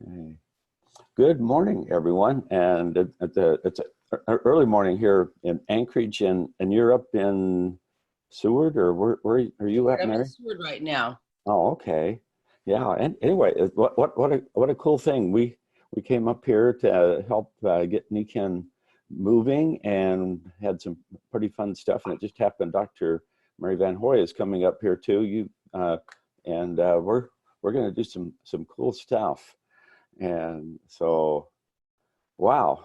Okay. Good morning, everyone. And it's an early morning here in Anchorage, and you're up in Seward, or where are you at, I'm in Mary? Seward right now. Oh, okay. Yeah. And anyway, what a cool thing. We came up here to help get Niken moving and had some pretty fun stuff. And it just happened. Dr. Mary Van Hoy is coming up here too. And we're going to do some cool stuff. And so, wow.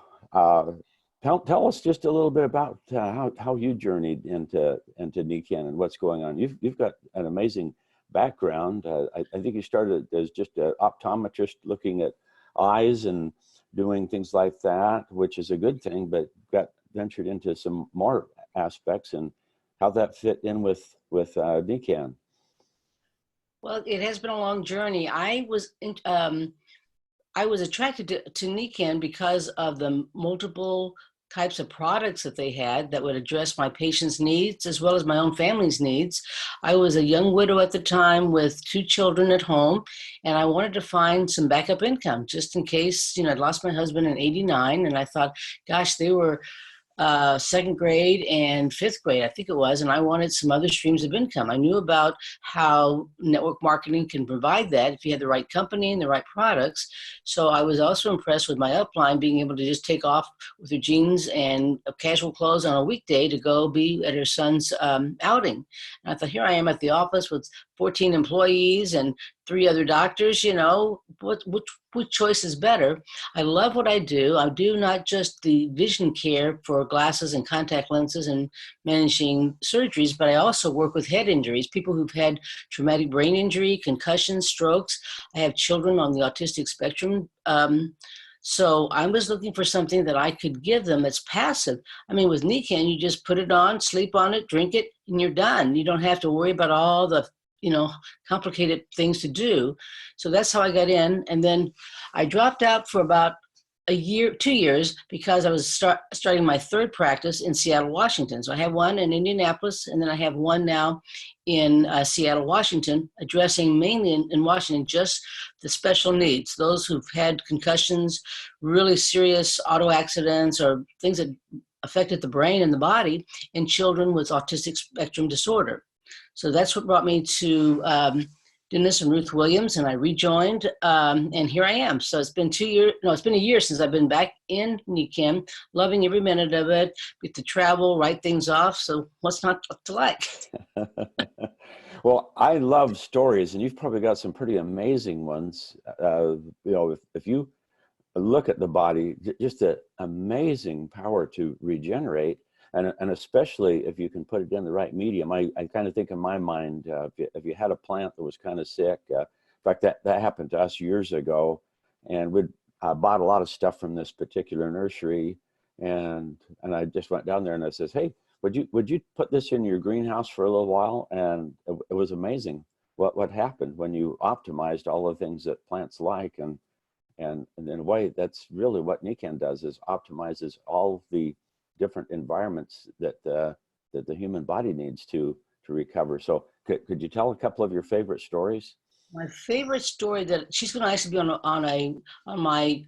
Tell us just a little bit about how you journeyed into Nikan and what's going on. You've got an amazing background. I think you started as just an optometrist looking at eyes and doing things like that, which is a good thing, but got ventured into some more aspects and how that fit in with Nikan. Well, it has been a long journey. I was attracted to Nikan because of the multiple types of products that they had that would address my patients' needs as well as my own family's needs. I was a young widow at the time with two children at home, and I wanted to find some backup income just in case, I'd lost my husband in '89, and I thought, gosh, they were second grade and fifth grade, I think it was, and I wanted some other streams of income. I knew about how network marketing can provide that if you had the right company and the right products. So I was also impressed with my upline being able to just take off with her jeans and casual clothes on a weekday to go be at her son's outing. And I thought, here I am at the office with 14 employees and three other doctors, which choice is better? I love what I do. I do not just the vision care for glasses and contact lenses and managing surgeries, but I also work with head injuries, people who've had traumatic brain injury, concussions, strokes. I have children on the autistic spectrum. So I was looking for something that I could give them that's passive. I mean, with Nikan, you just put it on, sleep on it, drink it, and you're done. You don't have to worry about all the complicated things to do. So that's how I got in. And then I dropped out for about a year, 2 years, because I was starting my third practice in Seattle, Washington. So I have one in Indianapolis, and then I have one now in Seattle, Washington, addressing mainly in Washington just the special needs, those who've had concussions, really serious auto accidents, or things that affected the brain and the body, and children with autistic spectrum disorder. So that's what brought me to Dennis and Ruth Williams, and I rejoined, and here I am. So it's been 2 years, no, it's been a year since I've been back in Nikan, loving every minute of it, get to travel, write things off. So what's not to like? Well, I love stories, and you've probably got some pretty amazing ones. If you look at the body, just the amazing power to regenerate, and especially if you can put it in the right medium. I kind of think in my mind, if you had a plant that was kind of sick, in fact, that happened to us years ago, and we'd bought a lot of stuff from this particular nursery, and I just went down there and I says, hey, would you put this in your greenhouse for a little while? And it was amazing what happened when you optimized all the things that plants like. And in a way, that's really what Nikan does, is optimizes all the different environments that the human body needs to recover. So could you tell a couple of your favorite stories? My favorite story that she's going to actually be on my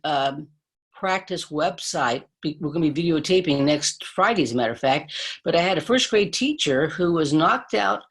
practice website. We're going to be videotaping next Friday, as a matter of fact. But I had a first grade teacher who was knocked out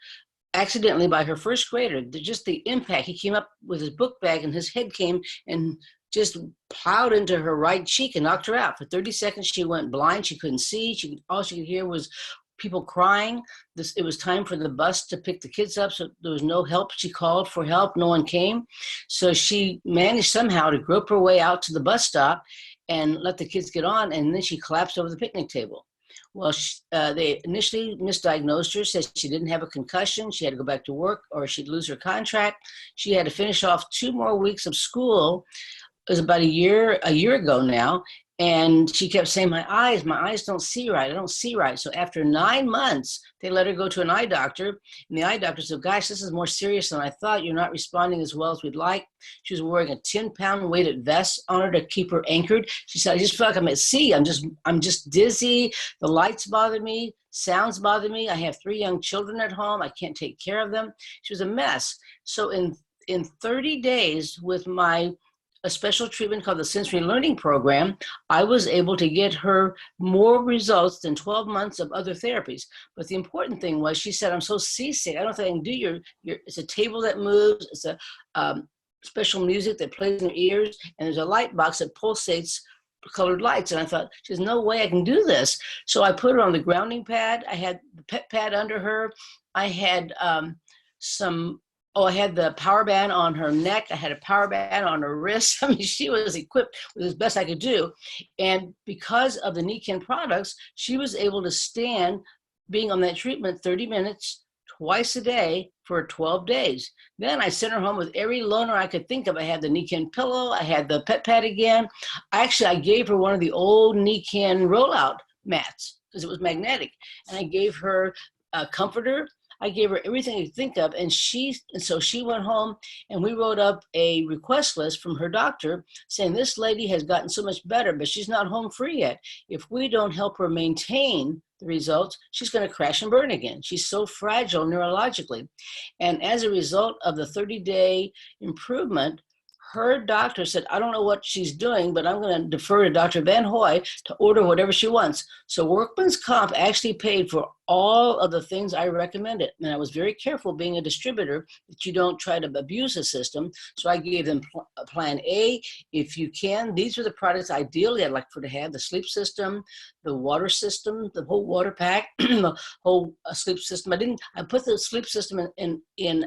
accidentally by her first grader. Just the impact. He came up with his book bag and his head came and just plowed into her right cheek and knocked her out. For 30 seconds, she went blind. She couldn't see. All she could hear was people crying. It was time for the bus to pick the kids up, so there was no help. She called for help. No one came. So she managed somehow to grope her way out to the bus stop and let the kids get on, and then she collapsed over the picnic table. Well, they initially misdiagnosed her, said she didn't have a concussion. She had to go back to work or she'd lose her contract. She had to finish off 2 more weeks of school. It was about a year ago now. And she kept saying, my eyes don't see right. I don't see right. So after 9 months, they let her go to an eye doctor. And the eye doctor said, gosh, this is more serious than I thought. You're not responding as well as we'd like. She was wearing a 10-pound weighted vest on her to keep her anchored. She said, I just feel like I'm at sea. I'm just dizzy. The lights bother me. Sounds bother me. I have 3 young children at home. I can't take care of them. She was a mess. So in 30 days with my a special treatment called the Sensory Learning Program, I was able to get her more results than 12 months of other therapies. But the important thing was, she said, I'm so seasick, I don't think I can do your it's a table that moves, it's a special music that plays in her ears, and there's a light box that pulsates colored lights. And I thought, there's no way I can do this. So I put her on the grounding pad. I had the pet pad under her. I had I had the power band on her neck. I had a power band on her wrist. I mean, she was equipped with as best I could do. And because of the Nikken products, she was able to stand being on that treatment 30 minutes twice a day for 12 days. Then I sent her home with every loaner I could think of. I had the Nikken pillow. I had the pet pad again. I gave her one of the old Nikken rollout mats because it was magnetic. And I gave her a comforter. I gave her everything you think of, and so she went home, and we wrote up a request list from her doctor saying, this lady has gotten so much better, but she's not home free yet. If we don't help her maintain the results, she's going to crash and burn again. She's so fragile neurologically. And as a result of the 30-day improvement, her doctor said, I don't know what she's doing, but I'm going to defer to Dr. Van Hoy to order whatever she wants. So Workman's Comp actually paid for all of the things I recommended. And I was very careful being a distributor that you don't try to abuse the system. So I gave them plan A. If you can, these are the products ideally I'd like for to have: the sleep system, the water system, the whole water pack, the whole sleep system. I put the sleep system in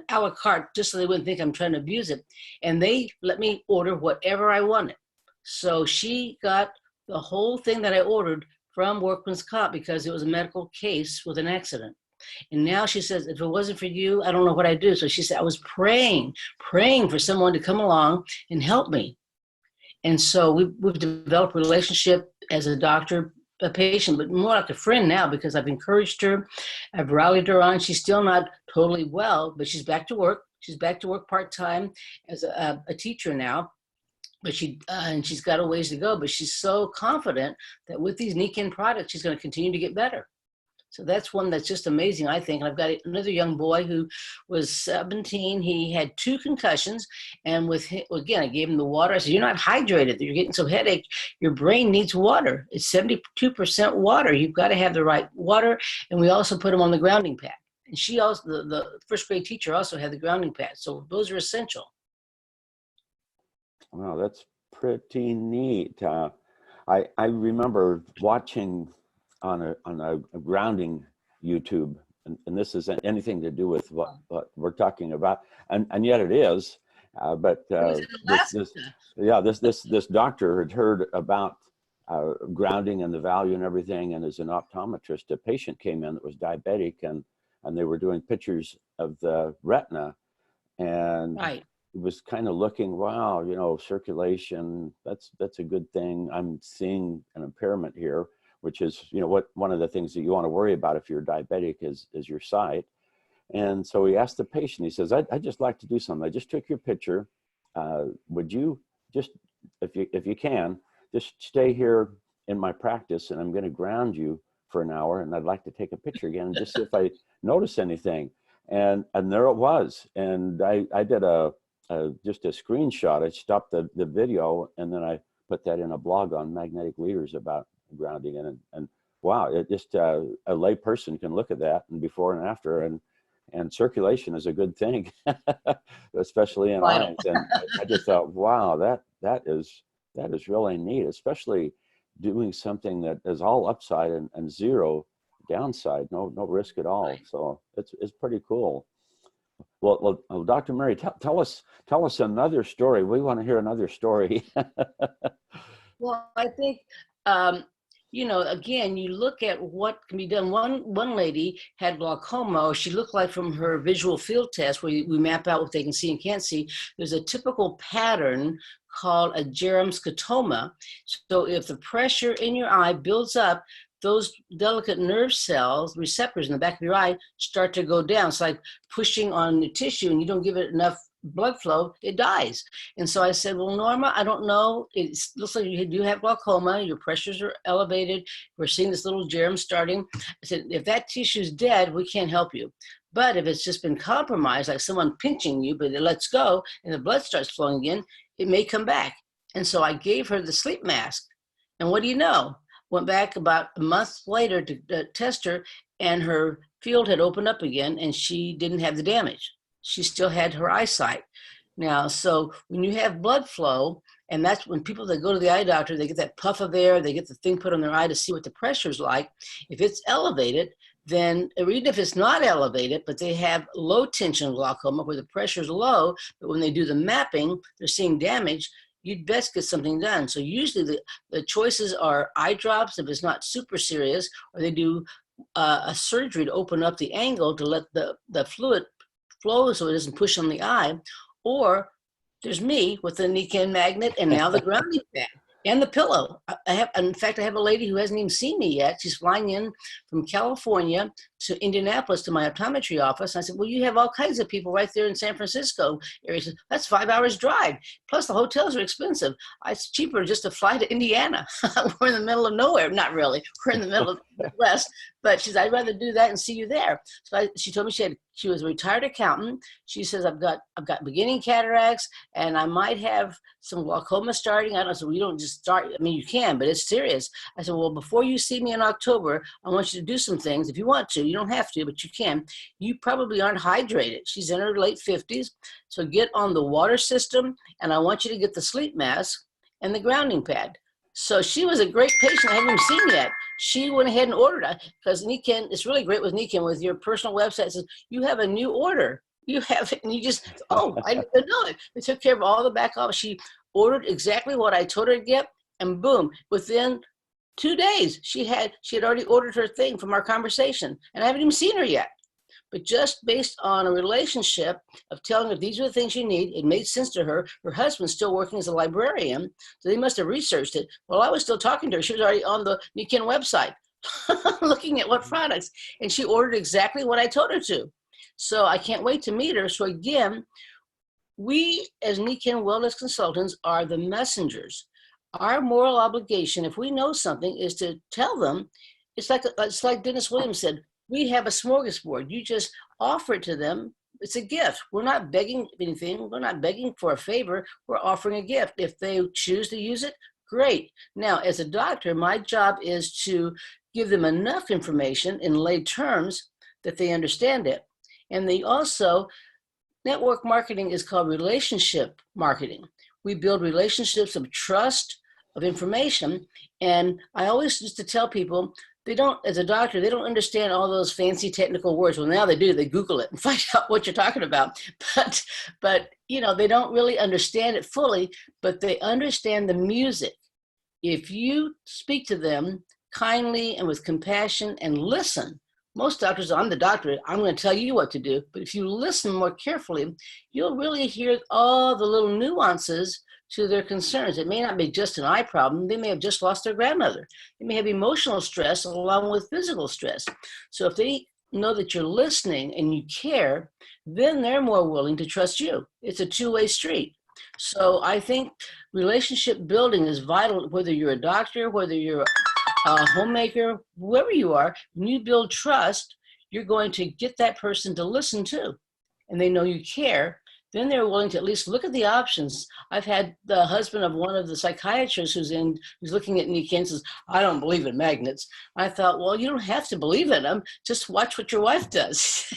a la carte just so they wouldn't think I'm trying to abuse it. And they let me order whatever I wanted. So she got the whole thing that I ordered from Workman's Comp because it was a medical case with an accident. And now she says, if it wasn't for you, I don't know what I'd do. So she said, I was praying for someone to come along and help me. And so we've developed a relationship as a doctor, a patient, but more like a friend now because I've encouraged her. I've rallied her on. She's still not totally well, but she's back to work. She's back to work part-time as a teacher now. But and she's got a ways to go, but she's so confident that with these Nikken products, she's going to continue to get better. So that's one that's just amazing, I think. And I've got another young boy who was 17. He had 2 concussions. And again, I gave him the water. I said, you're not hydrated. You're getting some headache. Your brain needs water. It's 72% water. You've got to have the right water. And we also put him on the grounding pad. And she also, the first grade teacher also had the grounding pad. So those are essential. Wow, that's pretty neat. I remember watching on a grounding YouTube, and this isn't anything to do with what we're talking about, and yet it is. But this doctor had heard about grounding and the value and everything, and as an optometrist, a patient came in that was diabetic, and they were doing pictures of the retina, and right. It was kind of looking, wow, circulation, that's a good thing. I'm seeing an impairment here, which is, one of the things that you want to worry about if you're diabetic is your sight. And so he asked the patient, he says, I'd just like to do something. I just took your picture. Would you just, if you can, just stay here in my practice, and I'm going to ground you for an hour, and I'd like to take a picture again and just see if I notice anything. And there it was. And I did just a screenshot. I stopped the video, and then I put that in a blog on Magnetic Leaders about grounding. And wow, it just a lay person can look at that and before and after, and circulation is a good thing, especially in eyes. And I just thought, wow, that is really neat, especially doing something that is all upside and zero downside, no risk at all. Right. So it's pretty cool. Well, Dr. Mary, tell us another story. We want to hear another story. Well, I think, again, you look at what can be done. One lady had glaucoma. She looked like, from her visual field test, where we map out what they can see and can't see, there's a typical pattern called a Jerem scotoma. So if the pressure in your eye builds up, those delicate nerve cells, receptors in the back of your eye, start to go down. It's like pushing on the tissue, and you don't give it enough blood flow, it dies. And so I said, well, Norma, I don't know. It looks like you do have glaucoma. Your pressures are elevated. We're seeing this little germ starting. I said, if that tissue's dead, we can't help you. But if it's just been compromised, like someone pinching you, but it lets go and the blood starts flowing again, it may come back. And so I gave her the sleep mask. And what do you know? Went back about a month later to test her, and her field had opened up again, and she didn't have the damage. She still had her eyesight. Now, so when you have blood flow, and that's when people that go to the eye doctor, they get that puff of air, they get the thing put on their eye to see what the pressure's like. If it's elevated, then, or even if it's not elevated, but they have low tension glaucoma where the pressure's low, but when they do the mapping, they're seeing damage, you'd best get something done. So usually the choices are eye drops if it's not super serious, or they do a surgery to open up the angle to let the fluid flow so it doesn't push on the eye, or there's me with the Nikken magnet and now the grounding pad and the pillow. In fact, I have a lady who hasn't even seen me yet. She's flying in from California to Indianapolis to my optometry office. I said, well, you have all kinds of people right there in San Francisco area. She said, that's 5 hours drive. Plus the hotels are expensive. It's cheaper just to fly to Indiana. We're in the middle of nowhere. Not really. We're in the middle of the West. But she said, I'd rather do that and see you there. So she told me she was a retired accountant. She says, I've got beginning cataracts and I might have some glaucoma starting. I don't know. So you don't just start. I mean, you can, but it's serious. I said, well, before you see me in October, I want you to do some things. If you want to, you don't have to, but you can. You probably aren't hydrated. She's in her late 50s. So get on the water system. And I want you to get the sleep mask and the grounding pad. So she was a great patient I haven't even seen yet. She went ahead and ordered it because Nikken, it's really great with Nikken with your personal website. It says, you have a new order. You have it. And you just, oh, I didn't know it. They took care of all the back office. She ordered exactly what I told her to get. And boom, within 2 days, she had already ordered her thing from our conversation. And I haven't even seen her yet. But just based on a relationship of telling her these are the things you need, it made sense to her. Her husband's still working as a librarian, so they must have researched it. While I was still talking to her, she was already on the Nikken website looking at what products, and she ordered exactly what I told her to. So I can't wait to meet her. So again, we as Nikken Wellness Consultants are the messengers. Our moral obligation, if we know something, is to tell them. It's like Dennis Williams said, we have a smorgasbord. You just offer it to them. It's a gift. We're not begging anything. We're not begging for a favor. We're offering a gift. If they choose to use it, great. Now, as a doctor, my job is to give them enough information in lay terms that they understand it. And they also, network marketing is called relationship marketing. We build relationships of trust, of information. And I always used to tell people, they don't, as a doctor, they don't understand all those fancy technical words. Well, now they do. They Google it and find out what you're talking about. But you know, they don't really understand it fully, but they understand the music. If you speak to them kindly and with compassion and listen, most doctors, I'm the doctor, I'm going to tell you what to do. But if you listen more carefully, you'll really hear all the little nuances to their concerns. It may not be just an eye problem. They may have just lost their grandmother. They may have emotional stress along with physical stress. So if they know that you're listening and you care, then they're more willing to trust you. It's a two-way street. So I think relationship building is vital, whether you're a doctor, whether you're a homemaker, whoever you are. When you build trust, you're going to get that person to listen to, and they know you care. Then they're willing to at least look at the options. I've had the husband of one of the psychiatrists who's looking at Nikken and says, I don't believe in magnets. I thought, well, you don't have to believe in them. Just watch what your wife does.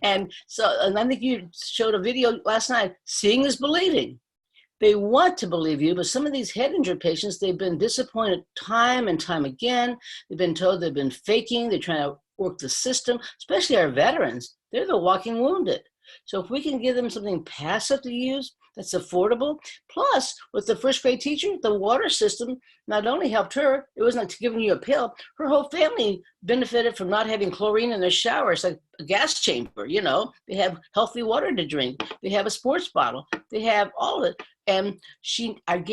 And I think you showed a video last night, seeing is believing. They want to believe you, but some of these head injury patients, they've been disappointed time and time again. They've been told they've been faking. They're trying to work the system, especially our veterans. They're the walking wounded. So if we can give them something passive to use that's affordable, plus with the first grade teacher, the water system not only helped her, it wasn't like giving you a pill, her whole family benefited from not having chlorine in their shower. It's like a gas chamber, you know. They have healthy water to drink. They have a sports bottle. They have all of it. And I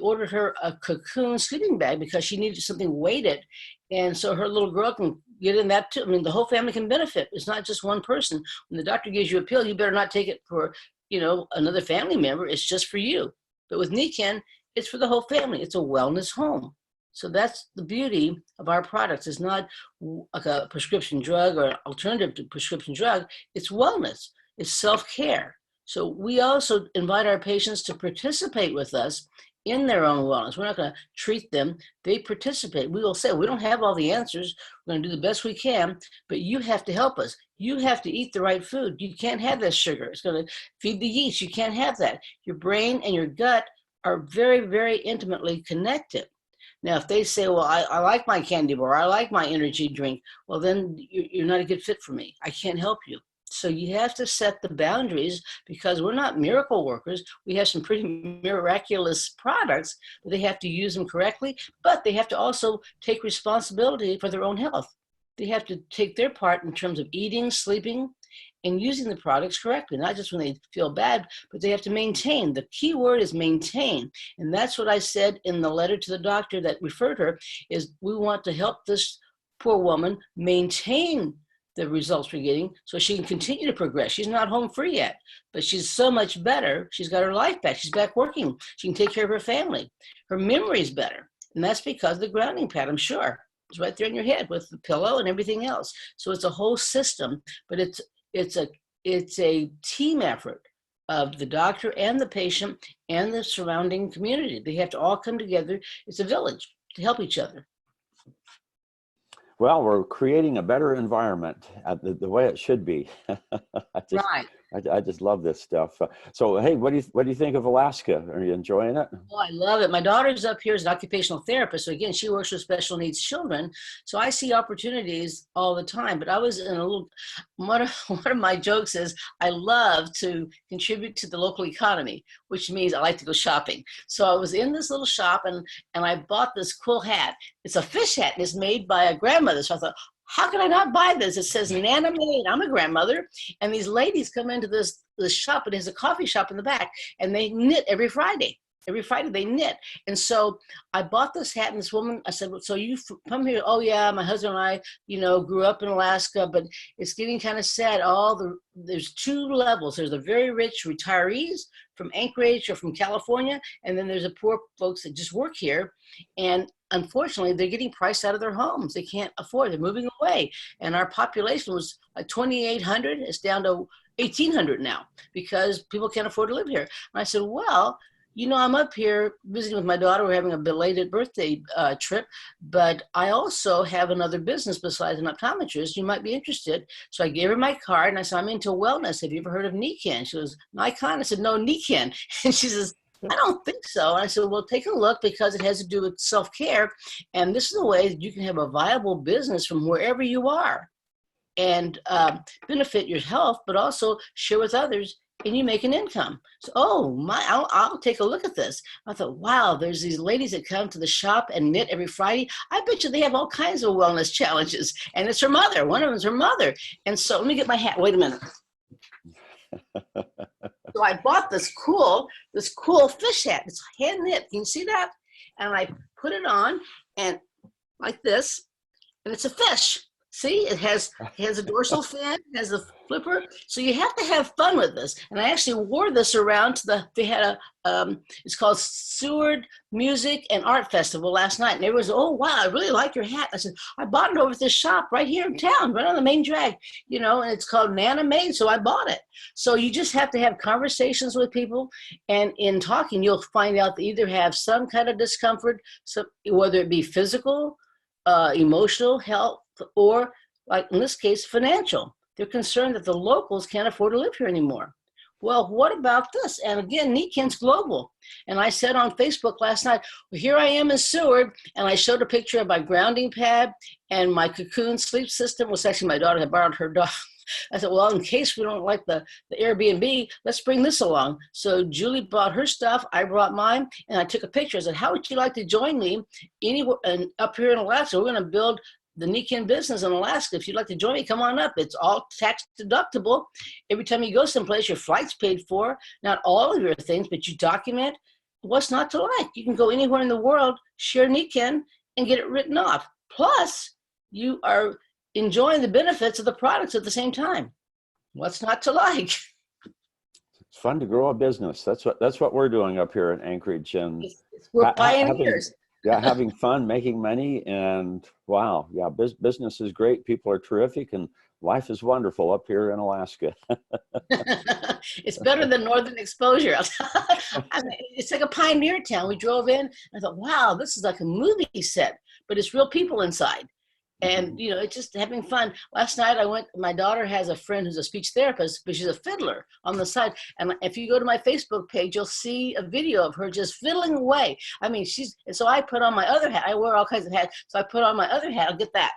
ordered her a cocoon sleeping bag because she needed something weighted. And so her little girl can get in that too. I mean, the whole family can benefit. It's not just one person. When the doctor gives you a pill, you better not take it for, another family member. It's just for you. But with Nikken, it's for the whole family. It's a wellness home. So that's the beauty of our products. It's not like a prescription drug or alternative to prescription drug. It's wellness. It's self-care. So we also invite our patients to participate with us in their own wellness. We're not going to treat them. They participate. We will say, we don't have all the answers. We're going to do the best we can, but you have to help us. You have to eat the right food. You can't have that sugar. It's going to feed the yeast. You can't have that. Your brain and your gut are very, very intimately connected. Now, if they say, well, I like my candy bar, I like my energy drink, well, then you're not a good fit for me. I can't help you. So you have to set the boundaries, because we're not miracle workers. We have some pretty miraculous products, but they have to use them correctly, but they have to also take responsibility for their own health. They have to take their part in terms of eating, sleeping, and using the products correctly, not just when they feel bad, but they have to maintain. The key word is maintain. And that's what I said in the letter to the doctor that referred her, is we want to help this poor woman maintain the results we're getting so she can continue to progress. She's not home free yet, but she's so much better. She's got her life back. She's back working. She can take care of her family. Her memory is better. And that's because of the grounding pad, I'm sure. It's right there in your head with the pillow and everything else. So it's a whole system, but it's a team effort of the doctor and the patient and the surrounding community. They have to all come together. It's a village to help each other. Well, we're creating a better environment, the way it should be. Right. I just love this stuff. So, hey, what do you think of Alaska? Are you enjoying it? Oh, I love it. My daughter's up here as an occupational therapist. So again, she works with special needs children. So I see opportunities all the time. But I was in a little, one of my jokes is I love to contribute to the local economy, which means I like to go shopping. So I was in this little shop and I bought this cool hat. It's a fish hat and it's made by a grandmother. So I thought, how can I not buy this? It says Nana Made. I'm a grandmother. And these ladies come into this shop, and there's a coffee shop in the back, and they knit every Friday. Every Friday they knit. And so I bought this hat, and this woman, I said, well, so you come here? Oh yeah, my husband and I, grew up in Alaska, but it's getting kind of sad. There's two levels. There's the very rich retirees from Anchorage or from California, and then there's the poor folks that just work here. And unfortunately, they're getting priced out of their homes. They can't afford. They're moving away. And our population was 2,800. It's down to 1,800 now because people can't afford to live here. And I said, well, I'm up here visiting with my daughter. We're having a belated birthday trip, but I also have another business besides an optometrist. You might be interested. So I gave her my card and I said, I'm into wellness. Have you ever heard of Nikken? She goes, Nikon? I said, no, Nikken. And she says, I don't think so. And I said, well, take a look because it has to do with self-care. And this is a way that you can have a viable business from wherever you are and benefit your health, but also share with others and you make an income. So, I'll take a look at this. I thought, wow, there's these ladies that come to the shop and knit every Friday. I bet you they have all kinds of wellness challenges. And it's her mother. One of them is her mother. And so let me get my hat. Wait a minute. So I bought this cool fish hat. It's hand knit. Can you see that? And I put it on and like this, and it's a fish. See, it has a dorsal fin, it has a flipper. So you have to have fun with this. And I actually wore this around to they had it's called Seward Music and Art Festival last night. And everyone said, oh, wow, I really like your hat. I said, I bought it over at this shop right here in town, right on the main drag, and it's called Nana Made. So I bought it. So you just have to have conversations with people. And in talking, you'll find out they either have some kind of discomfort, whether it be physical, emotional, health, or like in this case, financial. They're concerned that the locals can't afford to live here anymore. Well, what about this? And again, Nikken's global. And I said on Facebook last night, well, here I am in Seward, and I showed a picture of my grounding pad and my cocoon sleep system. Was actually my daughter had borrowed her dog. I said, well, in case we don't like the Airbnb, let's bring this along. So Julie brought her stuff, I brought mine, and I took a picture. I said, how would you like to join me anywhere and up here in Alaska? We're going to build the Nikken business in Alaska. If you'd like to join me, come on up. It's all tax deductible. Every time you go someplace, your flight's paid for. Not all of your things, but you document what's not to like. You can go anywhere in the world, share Nikken, and get it written off. Plus, you are enjoying the benefits of the products at the same time. What's not to like? It's fun to grow a business. That's what we're doing up here in Anchorage, and we're pioneers. having fun, making money, and wow, yeah, business is great. People are terrific, and life is wonderful up here in Alaska. It's better than northern exposure. I mean, it's like a pioneer town. We drove in and I thought, wow, this is like a movie set, but it's real people inside. And, you know, it's just having fun. Last night my daughter has a friend who's a speech therapist, but she's a fiddler on the side. And if you go to my Facebook page, you'll see a video of her just fiddling away. I mean, so I put on my other hat. I wear all kinds of hats. So I put on my other hat. I'll get that.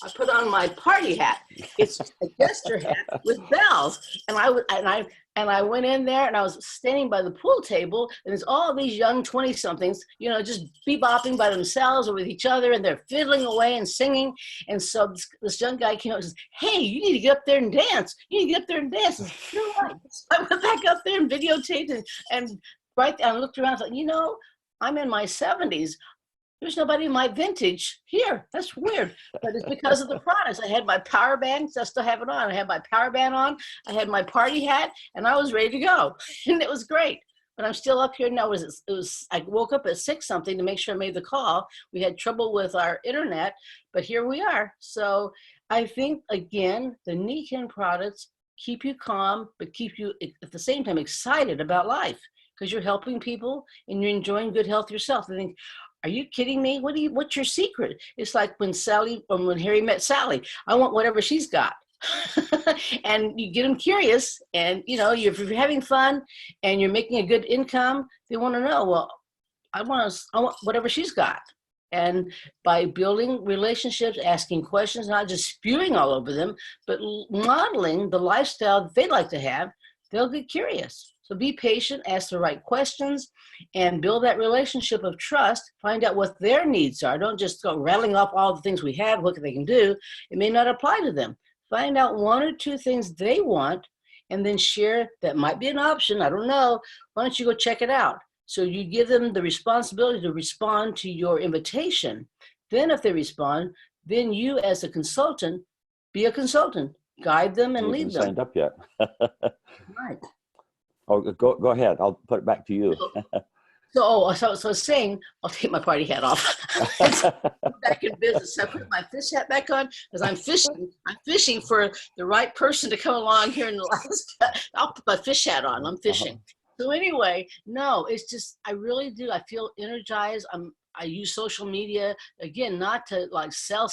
I put on my party hat. It's a jester hat with bells. And I went in there and I was standing by the pool table and there's all these young 20-somethings, you know, just bebopping by themselves or with each other, and they're fiddling away and singing. And so this young guy came up and says, hey, you need to get up there and dance. You need to get up there and dance. And you're right. So I went back up there and videotaped and right there, I looked around and thought, you know, I'm in my 70s. There's nobody in my vintage here. That's weird. But it's because of the products. I had my power band, I still have it on. I had my power band on. I had my party hat, and I was ready to go. And it was great. But I'm still up here now. I woke up at 6 something to make sure I made the call. We had trouble with our internet, but here we are. So I think, again, the Nikken products keep you calm, but keep you at the same time excited about life because you're helping people and you're enjoying good health yourself. I think, are you kidding me? What's your secret? It's like when Harry met Sally. I want whatever she's got. And you get them curious, and you know, if you're having fun and you're making a good income, they want to know, well, I want whatever she's got. And by building relationships, asking questions, not just spewing all over them, but modeling the lifestyle that they'd like to have, they'll get curious. So be patient, ask the right questions, and build that relationship of trust. Find out what their needs are. Don't just go rattling off all the things we have, what they can do. It may not apply to them. Find out 1 or 2 things they want, and then share that might be an option. I don't know. Why don't you go check it out? So you give them the responsibility to respond to your invitation. Then if they respond, then you as a consultant, be a consultant. Guide them and lead them. Signed up yet? Right. Oh, go ahead. I'll put it back to you. So I was saying, I'll take my party hat off. I'm back in business. So I put my fish hat back on because I'm fishing. I'm fishing for the right person to come along here in Alaska. I'll put my fish hat on. I'm fishing. So anyway, no, it's just, I really do. I feel energized. I use social media, again, not to like sell.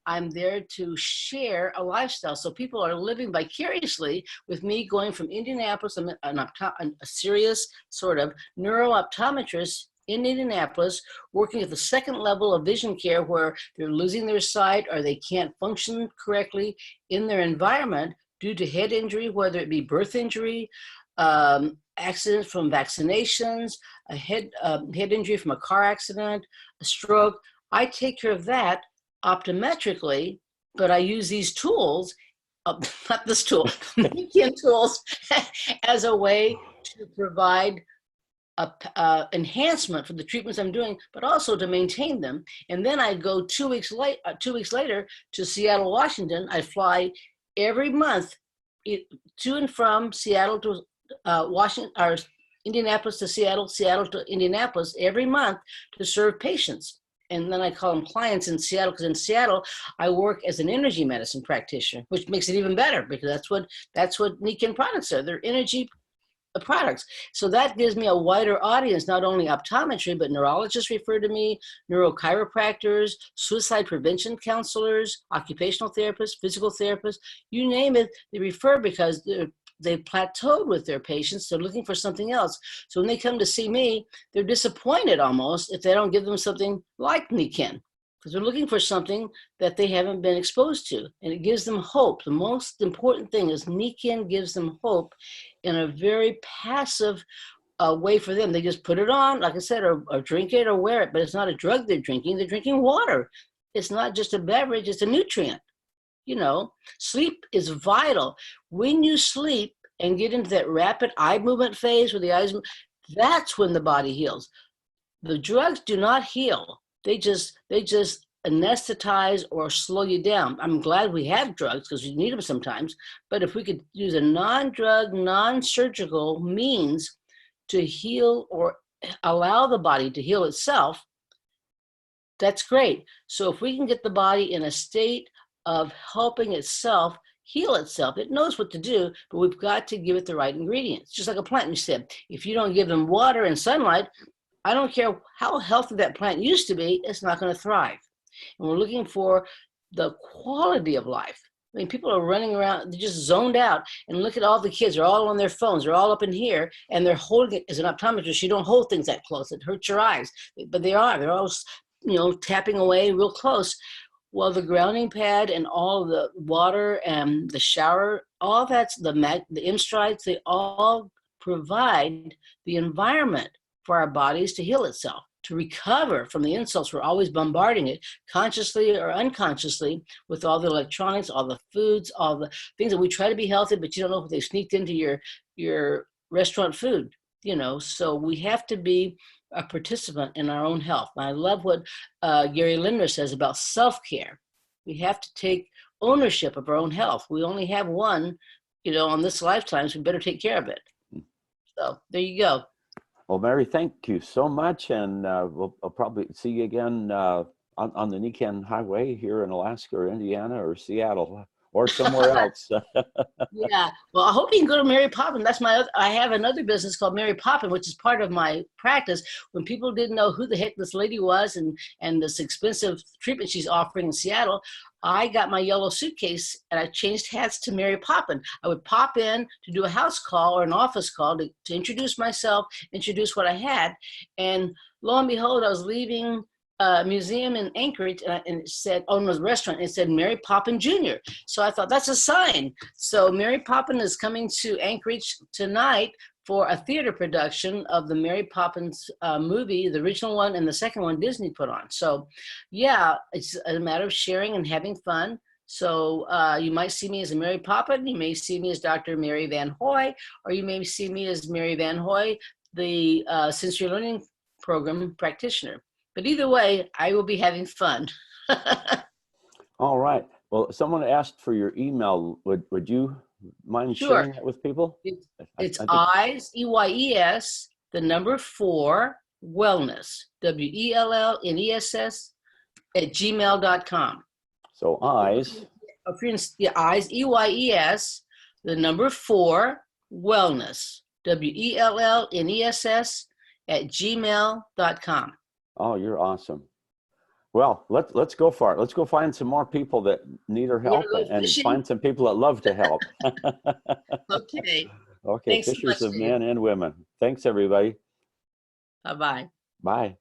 I'm there to share a lifestyle. So people are living vicariously with me, going from Indianapolis. I'm a serious sort of neuro-optometrist in Indianapolis, working at the 2nd level of vision care where they're losing their sight or they can't function correctly in their environment due to head injury, whether it be birth injury, accidents from vaccinations, a head injury from a car accident, a stroke. I take care of that optometrically, but I use these tools, not this tool, Nikken tools, as a way to provide enhancement for the treatments I'm doing, but also to maintain them. And then I go 2 weeks later to Seattle, Washington. I fly every month to and from Seattle to Washington, or Indianapolis to Seattle, Seattle to Indianapolis every month to serve patients. And then I call them clients in Seattle, because in Seattle, I work as an energy medicine practitioner, which makes it even better because that's what Nikken products are. They're energy products. So that gives me a wider audience, not only optometry, but neurologists refer to me, neurochiropractors, suicide prevention counselors, occupational therapists, physical therapists, you name it, they refer because they've plateaued with their patients. They're looking for something else. So when they come to see me, they're disappointed almost if they don't give them something like Nikken, because they're looking for something that they haven't been exposed to. And it gives them hope. The most important thing is Nikken gives them hope in a very passive way for them. They just put it on, like I said, or drink it or wear it, but it's not a drug they're drinking water. It's not just a beverage, it's a nutrient. You know, sleep is vital. When you sleep and get into that rapid eye movement phase where the eyes move, that's when the body heals. The drugs do not heal. They just anesthetize or slow you down. I'm glad we have drugs because we need them sometimes. But if we could use a non-drug, non-surgical means to heal or allow the body to heal itself, that's great. So if we can get the body in a state of helping itself heal itself, it knows what to do, but we've got to give it the right ingredients. Just like a plant, you said, if you don't give them water and sunlight, I don't care how healthy that plant used to be, it's not going to thrive. And we're looking for the quality of life. I mean, people are running around, they're just zoned out. And look at all the kids, they're all on their phones, they're all up in here, and they're holding it. As an optometrist, you don't hold things that close, it hurts your eyes. But they're all, tapping away real close. Well, the grounding pad and all the water and the shower, all that's the M-Strides, they all provide the environment for our bodies to heal itself, to recover from the insults. We're always bombarding it, consciously or unconsciously, with all the electronics, all the foods, all the things that we try to be healthy, but you don't know if they sneaked into your restaurant food, So we have to be a participant in our own health. And I love what Gary Linder says about self-care. We have to take ownership of our own health. We only have one, on this lifetime, so we better take care of it. So there you go. Well, Mary, thank you so much, and I'll probably see you again on the Nikan Highway here in Alaska or Indiana or Seattle or somewhere else. Yeah, well, I hope you can go to Mary Poppin. That's I have another business called Mary Poppin, which is part of my practice. When people didn't know who the heck this lady was and this expensive treatment she's offering in Seattle, I got my yellow suitcase and I changed hats to Mary Poppin. I would pop in to do a house call or an office call to introduce myself, introduce what I had. And lo and behold, I was leaving a museum in Anchorage and it said, oh, no, it was a restaurant. It said Mary Poppin Jr. So I thought that's a sign. So Mary Poppin is coming to Anchorage tonight for a theater production of the Mary Poppins movie, the original one and the second one Disney put on. So yeah, it's a matter of sharing and having fun. So you might see me as a Mary Poppin, you may see me as Dr. Mary Van Hoy, or you may see me as Mary Van Hoy, the sensory learning program practitioner. But either way, I will be having fun. All right. Well, someone asked for your email. Would you mind sharing that with people? It's EYES, EYES, the number 4, wellness, WELLNESS, @gmail.com. So EYES. EYES, EYES, the number 4, wellness, WELLNESS, @gmail.com. Oh, you're awesome. Well, let's go for it. Let's go find some more people that need our help and find some people that love to help. Okay. Okay, Thanks fishers so of much, men and women. Thanks, everybody. Bye-bye. Bye.